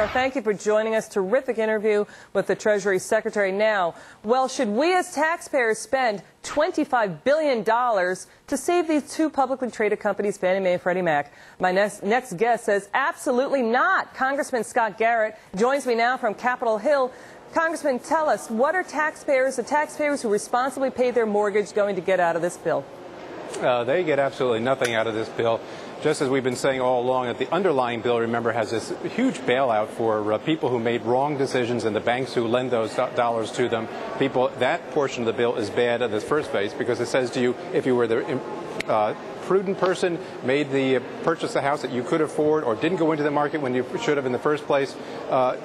Governor, thank you for joining us. Terrific interview with the Treasury Secretary. Now, well, should we as taxpayers spend $25 billion to save these two publicly traded companies, Fannie Mae and Freddie Mac? My next guest says absolutely not. Congressman Scott Garrett joins me now from Capitol Hill. Congressman, tell us, what are the taxpayers who responsibly paid their mortgage, going to get out of this bill? They get absolutely nothing out of this bill. Just as we've been saying all along, that the underlying bill, remember, has this huge bailout for people who made wrong decisions and the banks who lend those dollars to them. That portion of the bill is bad at the first phase because it says to you, if you were the prudent person, purchased a house that you could afford or didn't go into the market when you should have in the first place,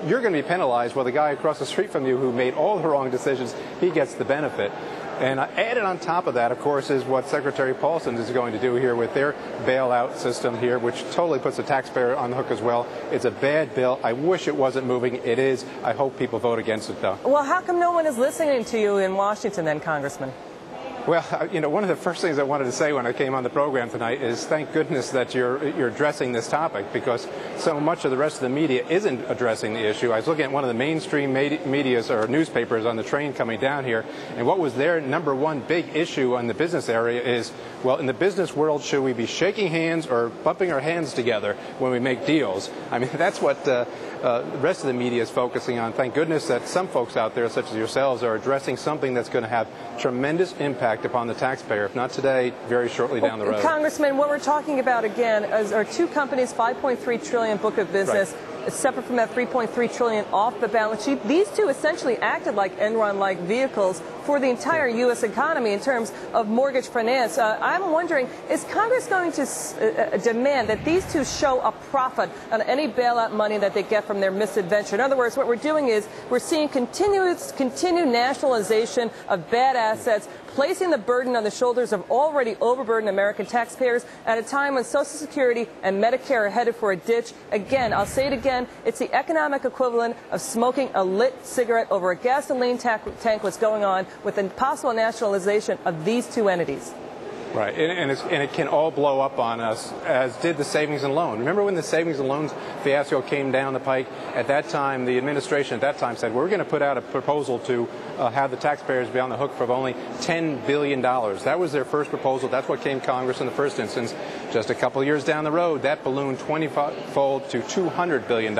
you're going to be penalized, while the guy across the street from you who made all the wrong decisions, he gets the benefit. And added on top of that, of course, is what Secretary Paulson is going to do here with their bailout system here, which totally puts the taxpayer on the hook as well. It's a bad bill. I wish it wasn't moving. It is. I hope people vote against it, though. Well, how come no one is listening to you in Washington then, Congressman? Well, one of the first things I wanted to say when I came on the program tonight is thank goodness that you're addressing this topic, because so much of the rest of the media isn't addressing the issue. I was looking at one of the mainstream medias or newspapers on the train coming down here, and what was their number one big issue on the business area is, well, in the business world, should we be shaking hands or bumping our hands together when we make deals? I mean, that's what the rest of the media is focusing on. Thank goodness that some folks out there, such as yourselves, are addressing something that's going to have tremendous impact upon the taxpayer, if not today, very shortly down the road. Congressman, what we're talking about again are two companies, $5.3 trillion book of business, right, separate from that $3.3 trillion off the balance sheet. These two essentially acted like Enron-like vehicles for the entire U.S. economy in terms of mortgage finance. I'm wondering, is Congress going to demand that these two show a profit on any bailout money that they get from their misadventure? In other words, what we're doing is we're seeing continued nationalization of bad assets, placing the burden on the shoulders of already overburdened American taxpayers at a time when Social Security and Medicare are headed for a ditch. Again, I'll say it again, it's the economic equivalent of smoking a lit cigarette over a gasoline tank. What's going on with the possible nationalization of these two entities. Right, and it can all blow up on us, as did the savings and loan. Remember when the savings and loans fiasco came down the pike? At that time, the administration at that time said, we're going to put out a proposal to have the taxpayers be on the hook for only $10 billion. That was their first proposal. That's what came Congress in the first instance. Just a couple of years down the road, that ballooned 20-fold to $200 billion.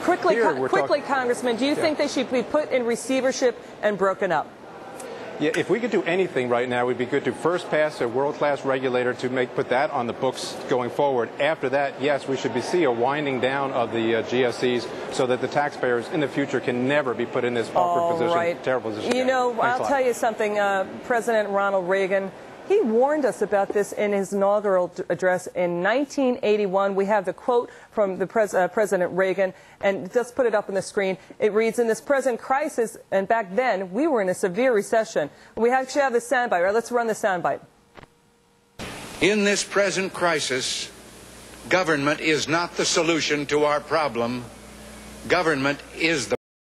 Quickly, Congressman, do you think they should be put in receivership and broken up? Yeah, if we could do anything right now, we'd be good to first pass a world-class regulator to put that on the books going forward. After that, yes, we should see a winding down of the GSEs so that the taxpayers in the future can never be put in this awkward position, terrible position. You know, I'll tell you something. President Ronald Reagan, he warned us about this in his inaugural address in 1981. We have the quote from the President Reagan, and just put it up on the screen. It reads, in this present crisis, and back then, we were in a severe recession. We actually have the soundbite, right? Let's run the soundbite. In this present crisis, government is not the solution to our problem. Government is the